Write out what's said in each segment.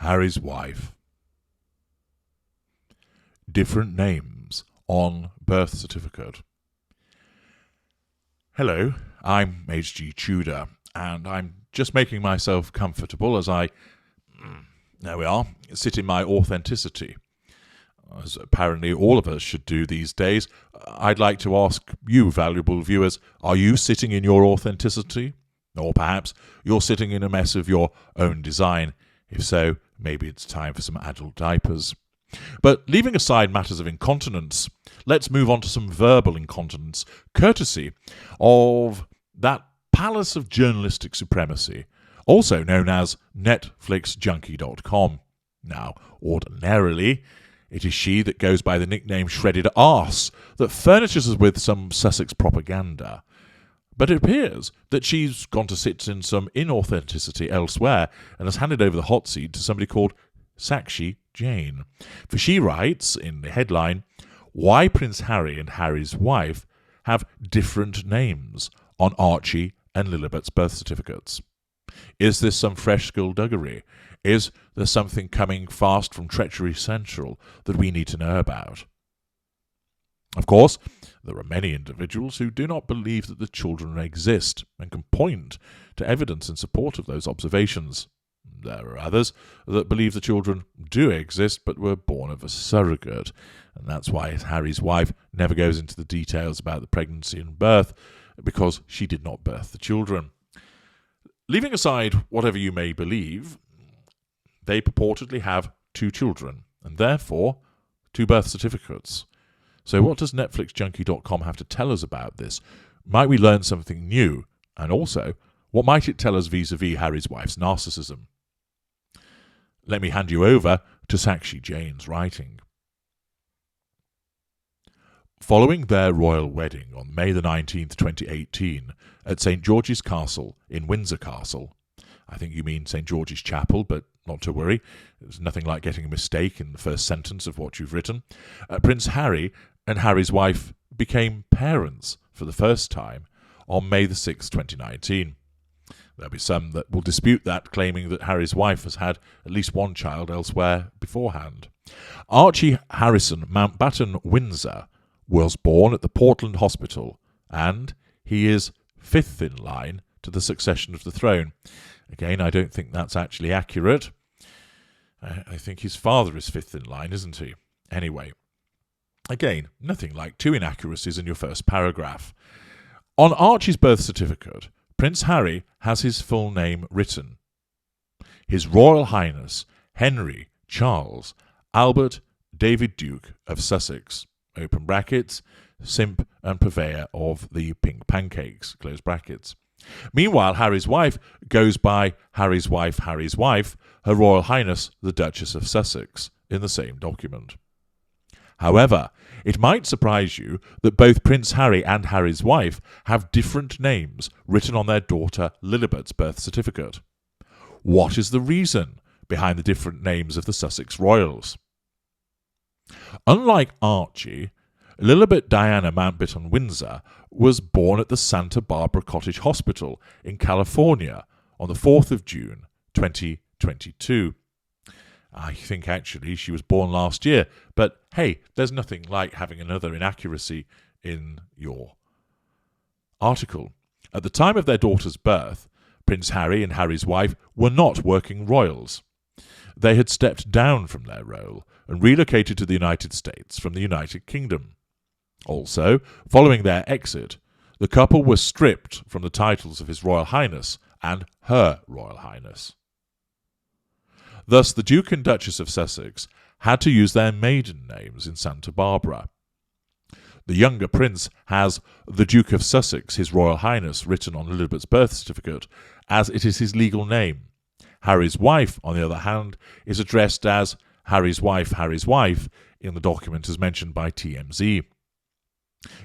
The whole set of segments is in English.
Harry's wife. Different names on birth certificate. Hello, I'm H.G. Tudor, and I'm just making myself comfortable as there we are, sit in my authenticity. As apparently all of us should do these days, I'd like to ask you, valuable viewers, are you sitting in your authenticity? Or perhaps you're sitting in a mess of your own design. If so, maybe it's time for some adult diapers. But leaving aside matters of incontinence, let's move on to some verbal incontinence, courtesy of that palace of journalistic supremacy, also known as NetflixJunkie.com. Now, ordinarily, it is she that goes by the nickname Shredded Arse that furnishes us with some Sussex propaganda. But it appears that she's gone to sit in some inauthenticity elsewhere and has handed over the hot seat to somebody called Sakshi Jane. For she writes in the headline, "Why Prince Harry and Harry's wife have different names on Archie and Lilibet's birth certificates. Is this some fresh skullduggery? Is there something coming fast from Treachery Central that we need to know about?" Of course, there are many individuals who do not believe that the children exist and can point to evidence in support of those observations. There are others that believe the children do exist but were born of a surrogate, and that's why Harry's wife never goes into the details about the pregnancy and birth, because she did not birth the children. Leaving aside whatever you may believe, they purportedly have 2 children, and therefore 2 birth certificates. So what does NetflixJunkie.com have to tell us about this? Might we learn something new? And also, what might it tell us vis-a-vis Harry's wife's narcissism? Let me hand you over to Sakshi Jane's writing. Following their royal wedding on May the 19th, 2018, at St. George's Castle in Windsor Castle, I think you mean St. George's Chapel, but not to worry, there's nothing like getting a mistake in the first sentence of what you've written, Prince Harry and Harry's wife became parents for the first time on May the 6th, 2019. There'll be some that will dispute that, claiming that Harry's wife has had at least one child elsewhere beforehand. Archie Harrison Mountbatten Windsor was born at the Portland Hospital, and he is 5th in line to the succession of the throne. Again, I don't think that's actually accurate. I think his father is 5th in line, isn't he? Anyway, again, nothing like 2 inaccuracies in your first paragraph. On Archie's birth certificate, Prince Harry has his full name written. His Royal Highness Henry Charles Albert David Duke of Sussex, open brackets, simp and purveyor of the pink pancakes, close brackets. Meanwhile, Harry's wife goes by Harry's wife, Her Royal Highness the Duchess of Sussex, in the same document. However, it might surprise you that both Prince Harry and Harry's wife have different names written on their daughter Lilibet's birth certificate. What is the reason behind the different names of the Sussex royals? Unlike Archie, Lilibet Diana Mountbatten Windsor was born at the Santa Barbara Cottage Hospital in California on the 4th of June, 2022. I think actually she was born last year, but hey, there's nothing like having another inaccuracy in your article. At the time of their daughter's birth, Prince Harry and Harry's wife were not working royals. They had stepped down from their role and relocated to the United States from the United Kingdom. Also, following their exit, the couple were stripped from the titles of His Royal Highness and Her Royal Highness. Thus, the Duke and Duchess of Sussex had to use their maiden names in Santa Barbara. The younger prince has the Duke of Sussex, His Royal Highness, written on Lilibet's birth certificate, as it is his legal name. Harry's wife, on the other hand, is addressed as Harry's wife, in the document as mentioned by TMZ.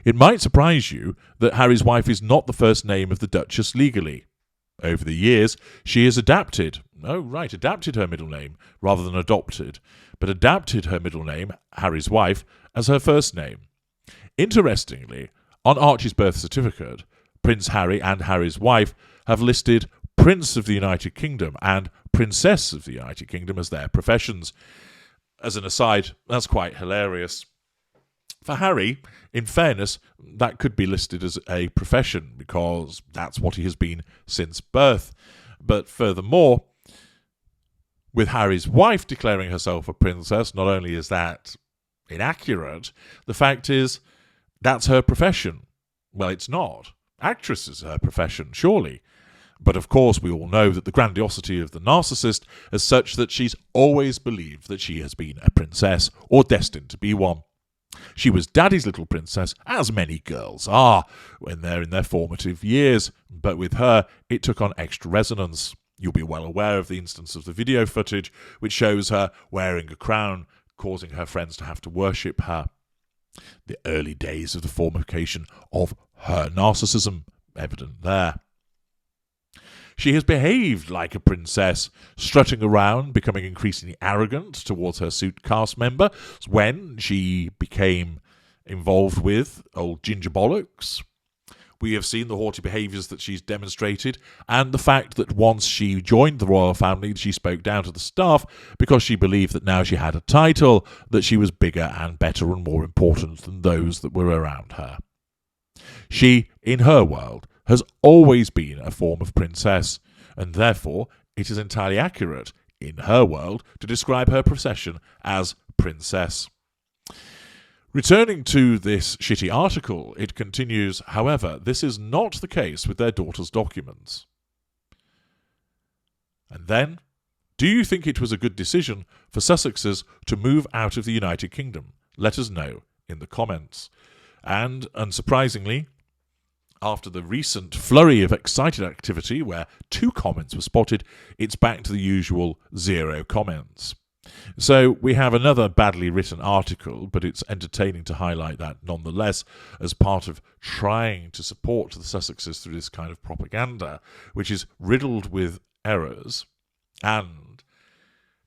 It might surprise you that Harry's wife is not the first name of the Duchess legally. Over the years, she has adapted her middle name rather than adopted, but adapted her middle name, Harry's wife, as her first name. Interestingly, on Archie's birth certificate, Prince Harry and Harry's wife have listed Prince of the United Kingdom and Princess of the United Kingdom as their professions. As an aside, that's quite hilarious. For Harry, in fairness, that could be listed as a profession because that's what he has been since birth. But furthermore, with Harry's wife declaring herself a princess, not only is that inaccurate, the fact is that's her profession. Well, it's not. Actress is her profession, surely. But of course, we all know that the grandiosity of the narcissist is such that she's always believed that she has been a princess or destined to be one. She was Daddy's little princess, as many girls are when they're in their formative years, but with her, it took on extra resonance. You'll be well aware of the instance of the video footage, which shows her wearing a crown, causing her friends to have to worship her. The early days of the formification of her narcissism, evident there. She has behaved like a princess, strutting around, becoming increasingly arrogant towards her suit cast member when she became involved with old Ginger Bollocks. We have seen the haughty behaviours that she's demonstrated, and the fact that once she joined the royal family, she spoke down to the staff because she believed that now she had a title, that she was bigger and better and more important than those that were around her. She, in her world, has always been a form of princess, and therefore it is entirely accurate, in her world, to describe her procession as princess. Returning to this shitty article, it continues, however, this is not the case with their daughter's documents. And then, do you think it was a good decision for Sussexes to move out of the United Kingdom? Let us know in the comments. And, unsurprisingly, after the recent flurry of excited activity where 2 comments were spotted, it's back to the usual 0 comments. So we have another badly written article, but it's entertaining to highlight that nonetheless as part of trying to support the Sussexes through this kind of propaganda, which is riddled with errors and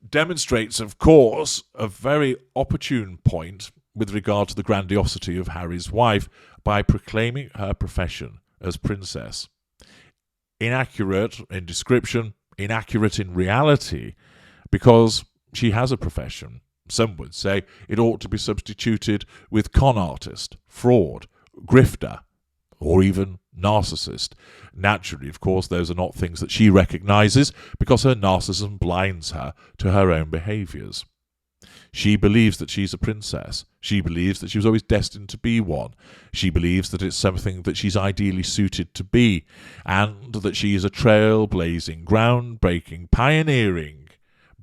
demonstrates, of course, a very opportune point with regard to the grandiosity of Harry's wife by proclaiming her profession as princess. Inaccurate in description, inaccurate in reality, because she has a profession. Some would say it ought to be substituted with con artist, fraud, grifter, or even narcissist. Naturally, of course, those are not things that she recognises because her narcissism blinds her to her own behaviours. She believes that she's a princess. She believes that she was always destined to be one. She believes that it's something that she's ideally suited to be, and that she is a trailblazing, groundbreaking, pioneering,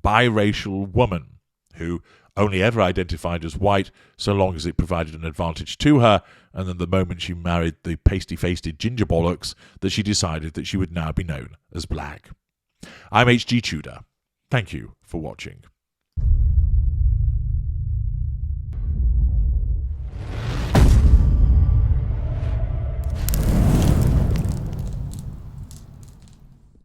biracial woman who only ever identified as white so long as it provided an advantage to her, and then the moment she married the pasty-faced Ginger Bollocks, that she decided that she would now be known as black. I'm H.G. Tudor. Thank you for watching.